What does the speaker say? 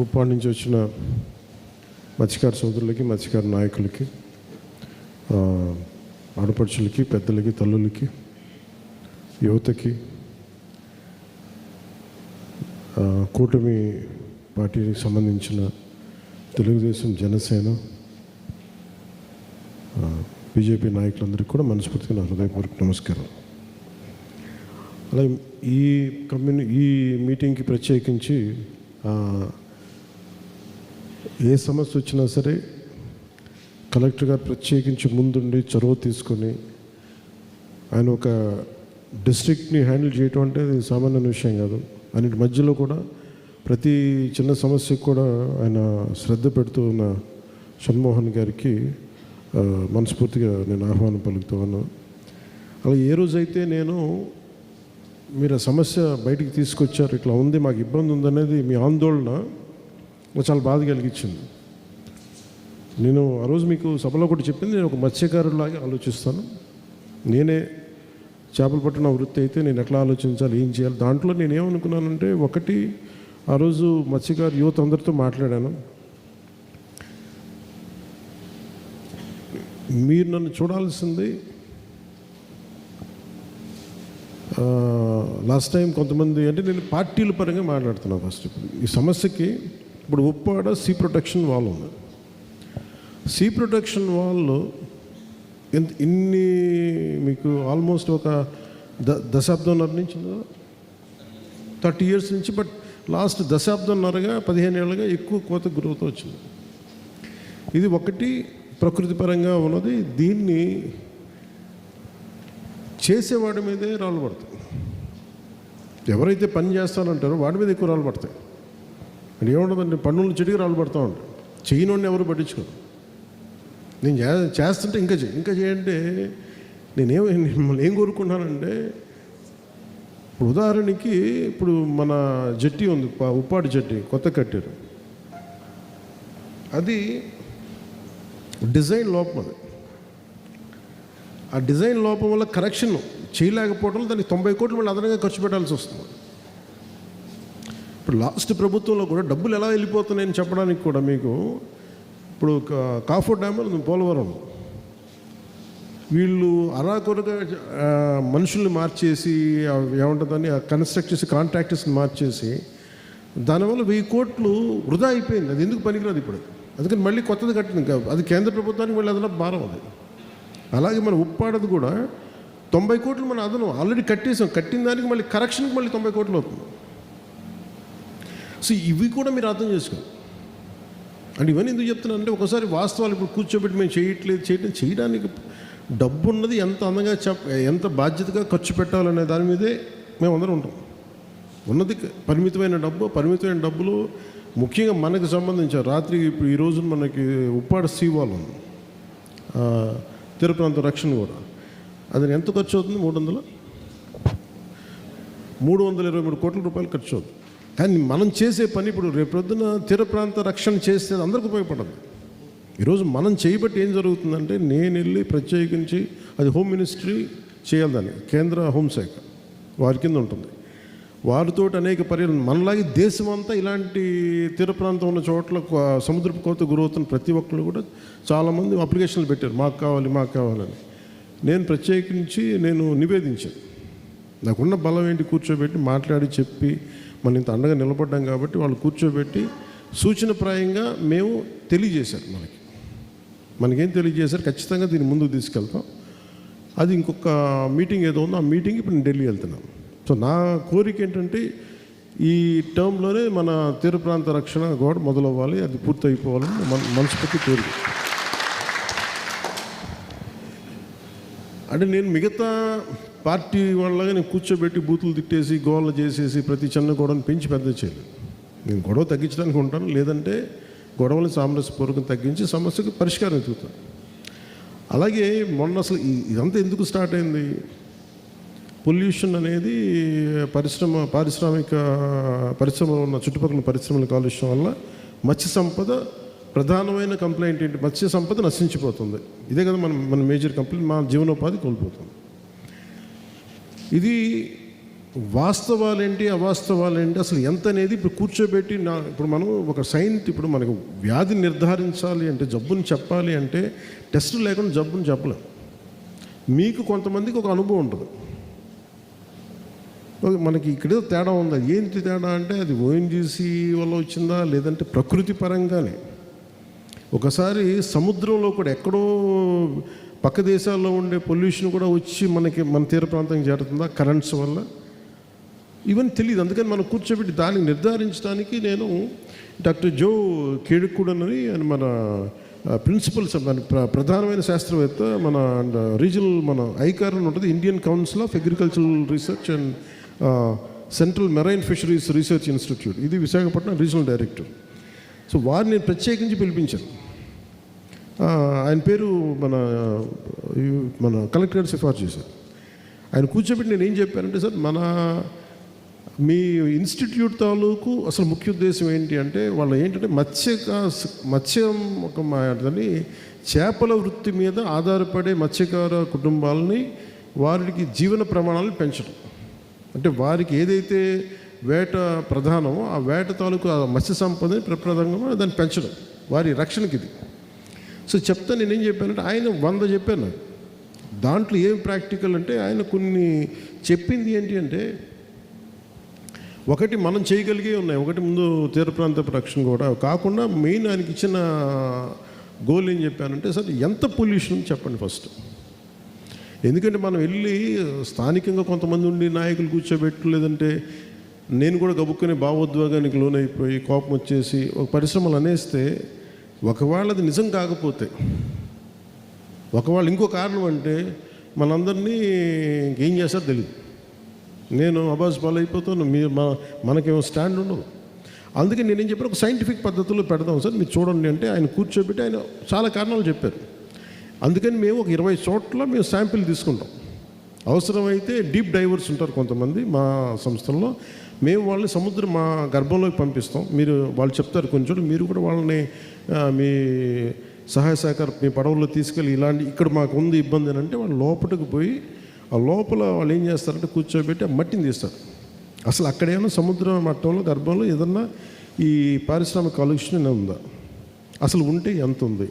ఉప్పాడు నుంచి వచ్చిన మత్స్యకార సోదరులకి, మత్స్యకార నాయకులకి, ఆడపడుచులకి, పెద్దలకి, తల్లులకి, యువతకి, కూటమి పార్టీకి సంబంధించిన తెలుగుదేశం, జనసేన, బీజేపీ నాయకులందరికీ కూడా మనస్ఫూర్తిగా నా హృదయపూర్వక నమస్కారం. అలాగే ఈ మీటింగ్కి ప్రత్యేకించి ఏ సమస్య వచ్చినా సరే కలెక్టర్ గారు ప్రత్యేకించి ముందుండి చొరవ తీసుకొని ఆయన ఒక డిస్ట్రిక్ట్ని హ్యాండిల్ చేయటం అంటే అది సామాన్య విషయం కాదు. అన్నిటి మధ్యలో కూడా ప్రతి చిన్న సమస్యకు కూడా ఆయన శ్రద్ధ పెడుతూ ఉన్న షణ్మోహన్ గారికి మనస్ఫూర్తిగా నేను ఆహ్వానం పలుకుతూ ఉన్నాను. అలా ఏ రోజైతే మీరు ఆ సమస్య బయటికి తీసుకొచ్చారు, ఇట్లా ఉంది, మాకు ఇబ్బంది ఉందనేది మీ ఆందోళన చాలా బాధ కలిగించింది. నేను ఆ రోజు మీకు సభలో కూడా చెప్పింది, నేను ఒక మత్స్యకారులాగా ఆలోచిస్తాను. నేనే చేపలు పట్టిన వృత్తి అయితే నేను ఎట్లా ఆలోచించాలి, ఏం చేయాలి. దాంట్లో నేనేమనుకున్నానంటే, ఒకటి, ఆ రోజు మత్స్యకారు యువత అందరితో మాట్లాడాను. మీరు నన్ను చూడాల్సింది, లాస్ట్ టైం కొంతమంది, అంటే నేను పార్టీల పరంగా మాట్లాడుతున్నాను. ఫస్ట్ ఈ సమస్యకి ఇప్పుడు ఉప్పాడ సీ ప్రొటెక్షన్ వాల్ ఉంది. సీ ప్రొటెక్షన్ వాల్ ఇన్ని మీకు ఆల్మోస్ట్ ఒక దశాబ్దంన్నర నుంచి 30 years నుంచి, బట్ లాస్ట్ దశాబ్దంన్నరగా 15 ఏళ్ళుగా ఎక్కువ కోత గురవుతూ వచ్చింది. ఇది ఒకటి ప్రకృతి పరంగా ఉన్నది. దీన్ని చేసేవాడి మీదే రాళ్ళు పడతాయి. ఎవరైతే పని చేస్తానంటారో వాడి మీద ఎక్కువ రాళ్ళు పడతాయి. అంటే ఏముంటుందండి, పన్నుల చెట్టుకి రాళ్ళు పడుతూ ఉంటాయి. చేయనోడిని ఎవరు పట్టించుకోరు. నేను చేస్తుంటే ఇంకా చేయంటే మిమ్మల్ని ఏం కోరుకుంటున్నానంటే, ఇప్పుడు ఉదాహరణకి ఇప్పుడు మన జట్టి ఉంది, ఉప్పాడు జట్టి కొత్త కట్టారు. అది డిజైన్ లోపం. అది ఆ డిజైన్ లోపం వల్ల కరెక్షన్ చేయలేకపోవడం వల్ల దానికి 90 కోట్లు మళ్ళీ అదనంగా ఖర్చు పెట్టాల్సి వస్తుంది. ఇప్పుడు లాస్ట్ ప్రభుత్వంలో కూడా డబ్బులు ఎలా వెళ్ళిపోతున్నాయని చెప్పడానికి కూడా మీకు, ఇప్పుడు కాఫర్ డ్యామ్ పోలవరం, వీళ్ళు అరాకొరగా మనుషుల్ని మార్చేసి, ఏమంటుందని కన్స్ట్రక్ట్ చేసి కాంట్రాక్టర్స్ని మార్చేసి, దానివల్ల 1000 కోట్లు వృధా అయిపోయింది. అది ఎందుకు పనికిరాదు ఇప్పుడు. అందుకని మళ్ళీ కొత్తది కట్టింది. అది కేంద్ర ప్రభుత్వానికి మళ్ళీ అదనపు భారం. అది అలాగే మన ఉప్పాడది కూడా 90 కోట్లు మన అదనం ఆల్రెడీ కట్టేసాం. కట్టిన దానికి మళ్ళీ కరెక్షన్కి మళ్ళీ 90 కోట్లు అవుతుంది. సో ఇవి కూడా మీరు అర్థం చేసుకోండి. అంటే ఇవన్నీ ఎందుకు చెప్తున్నా అంటే, ఒకసారి వాస్తవాలు ఇప్పుడు కూర్చోబెట్టి మేము చేయడానికి డబ్బు ఉన్నది ఎంత అందంగా ఎంత బాధ్యతగా ఖర్చు పెట్టాలనే దాని మీదే మేము అందరం ఉంటాం. ఉన్నది పరిమితమైన డబ్బులు ముఖ్యంగా మనకు సంబంధించిన రాత్రి ఇప్పుడు ఈరోజు మనకి ఉప్పాడ సీవాల్ ఉంది, తీర ప్రాంత రక్షణ కూడా. అది ఎంత ఖర్చు అవుతుంది? 323 కోట్ల రూపాయలు ఖర్చు అవుతుంది. కానీ మనం చేసే పని, ఇప్పుడు రేపొద్దున తీర ప్రాంత రక్షణ చేస్తే అందరికీ ఉపయోగపడదు. ఈరోజు మనం చేయబట్టి ఏం జరుగుతుందంటే, నేను వెళ్ళి ప్రత్యేకించి, అది హోమ్ మినిస్ట్రీ చేయాలి, దాన్ని కేంద్ర హోంశాఖ వారి కింద ఉంటుంది. వారితో అనేక పర్యాలు మనలాగే దేశం అంతా ఇలాంటి తీర ప్రాంతం ఉన్న చోట్ల సముద్రపు కోత గురవుతున్న ప్రతి ఒక్కరు కూడా చాలామంది అప్లికేషన్లు పెట్టారు, మాకు కావాలని. నేను ప్రత్యేకించి నివేదించాను. నాకున్న బలం ఏంటి, కూర్చోబెట్టి మాట్లాడి చెప్పి మనం ఇంత అండగా నిలబడ్డాం కాబట్టి వాళ్ళు కూర్చోబెట్టి సూచనప్రాయంగా మేము తెలియజేశారు. మనకేం తెలియజేశారు, ఖచ్చితంగా దీన్ని ముందుకు తీసుకెళ్తాం. అది ఇంకొక మీటింగ్ ఏదో ఉందో, ఆ మీటింగ్ ఇప్పుడు నేను ఢిల్లీ వెళ్తున్నాను. సో నా కోరిక ఏంటంటే, ఈ టర్మ్లోనే మన తీర ప్రాంత రక్షణ గోడ మొదలవ్వాలి, అది పూర్తి అయిపోవాలని మనస్ఫూర్తి కోరిక. అంటే నేను మిగతా పార్టీ వాళ్ళగా నేను కూర్చోబెట్టి బూతులు తిట్టేసి గోళ్ళు చేసేసి ప్రతి చిన్న గొడవను పెంచి పెద్ద చేయలేదు. నేను గొడవ తగ్గించడానికి ఉంటాను, లేదంటే గొడవలను సామరస్యపూర్వకం తగ్గించి సమస్యకు పరిష్కారం వెతుకుతాను. అలాగే మొన్న అసలు ఇదంతా ఎందుకు స్టార్ట్ అయింది, పొల్యూషన్ అనేది పరిశ్రమలో ఉన్న చుట్టుపక్కల పరిశ్రమల కాలుష్యం వల్ల మత్స్య సంపద ప్రధానమైన కంప్లైంట్ ఏంటి, మత్స్య సంపద నశించిపోతుంది. ఇదే కదా మన మేజర్ కంప్లైంట్, మా జీవనోపాధి కోల్పోతుంది. ఇది వాస్తవాలేంటి అవాస్తవాలేంటి అసలు ఎంత అనేది ఇప్పుడు కూర్చోబెట్టి ఇప్పుడు మనం ఒక ఇప్పుడు మనకు వ్యాధిని నిర్ధారించాలి అంటే, జబ్బుని చెప్పాలి అంటే టెస్ట్ లేకుండా జబ్బుని చెప్పలేం. మీకు కొంతమందికి ఒక అనుభవం ఉంటుంది, మనకి ఇక్కడే తేడా ఉంది. ఏంటి తేడా అంటే అది ఓఎన్జీసీ వల్ల వచ్చిందా లేదంటే ప్రకృతి పరంగానే. ఒకసారి సముద్రంలో కూడా ఎక్కడో పక్క దేశాల్లో ఉండే పొల్యూషన్ కూడా వచ్చి మన తీర ప్రాంతానికి చేరుతుందా కరెంట్స్ వల్ల, ఇవన్నీ తెలియదు. అందుకని మనం కూర్చోబెట్టి దాన్ని నిర్ధారించడానికి నేను డాక్టర్ జో కేడుకూడన్ అని మన ప్రిన్సిపల్స్, మన ప్రధానమైన శాస్త్రవేత్త, మన రీజనల్ మన ఐకార్ అని ఉంటుంది, Indian council of agricultural research and central marine fisheries research institute, ఇది విశాఖపట్నం రీజనల్ డైరెక్టర్. సో వారిని నేను ప్రత్యేకించి పిలిపించాను. ఆయన పేరు మన కలెక్టర్ గారు సిఫార్సు చేశారు. ఆయన కూర్చోబెట్టి నేను ఏం చెప్పానంటే, సార్ మీ ఇన్స్టిట్యూట్ తాలూకు అసలు ముఖ్య ఉద్దేశం ఏంటి అంటే, వాళ్ళు ఏంటంటే మత్స్యం చేపల వృత్తి మీద ఆధారపడే మత్స్యకార కుటుంబాలని వారికి జీవన ప్రమాణాలను పెంచడం. అంటే వారికి ఏదైతే వేట ప్రధానమో ఆ వేట తాలూకు ఆ మత్స్య సంపదని ప్రప్రదంగా దాన్ని పెంచడం, వారి రక్షణకి ఇది. సో చెప్తా నేనేం చెప్పానంటే, ఆయన 100 చెప్పాను నాకు. దాంట్లో ఏం ప్రాక్టికల్ అంటే, ఆయన కొన్ని చెప్పింది ఏంటి అంటే, ఒకటి మనం చేయగలిగే ఉన్నాయి. ఒకటి ముందు తీర ప్రాంత రక్షణ కూడా కాకుండా మెయిన్ ఆయనకి ఇచ్చిన గోల్ ఏం చెప్పానంటే, సార్ ఎంత పొల్యూషన్ చెప్పండి ఫస్ట్. ఎందుకంటే మనం వెళ్ళి స్థానికంగా కొంతమంది ఉండి నాయకులు కూర్చోబెట్టు, లేదంటే నేను కూడా గబుక్కుని భావోద్వేగానికి లోనైపోయి కోపం వచ్చేసి ఒక పరిశ్రమలు అనేస్తే, ఒకవేళ అది నిజం కాకపోతే, ఒకవేళ ఇంకో కారణం అంటే మనందరినీ ఏం చేస్తారో తెలియదు. నేను అబాజ్ పాలు అయిపోతాను, మీరు మనకేమో స్టాండ్ ఉండదు. అందుకే నేనేం చెప్పాను, ఒక సైంటిఫిక్ పద్ధతిలో పెడదాం సార్, మీరు చూడండి అంటే ఆయన కూర్చోబెట్టి ఆయన చాలా కారణాలు చెప్పారు. అందుకని మేము ఒక 20 చోట్ల మేము శాంపిల్ తీసుకుంటాం. అవసరమైతే డీప్ డైవర్స్ ఉంటారు కొంతమంది మా సంస్థల్లో, మేము వాళ్ళని సముద్రం మా గర్భంలోకి పంపిస్తాం. వాళ్ళు చెప్తారు కొంచెం, మీరు కూడా వాళ్ళని మీ సహాయ సహకార మీ పడవల్లో తీసుకెళ్ళి ఇలాంటి ఇక్కడ మాకు ఉంది ఇబ్బంది అని అంటే, వాళ్ళు లోపలికి పోయి ఆ లోపల వాళ్ళు ఏం చేస్తారంటే కూర్చోబెట్టి ఆ మట్టిని తీస్తారు. అసలు అక్కడేమన్నా సముద్ర మట్టంలో గర్భంలో ఏదన్నా ఈ పారిశ్రామిక కాలుష్యం ఉందా, అసలు ఉంటే ఎంత ఉంది,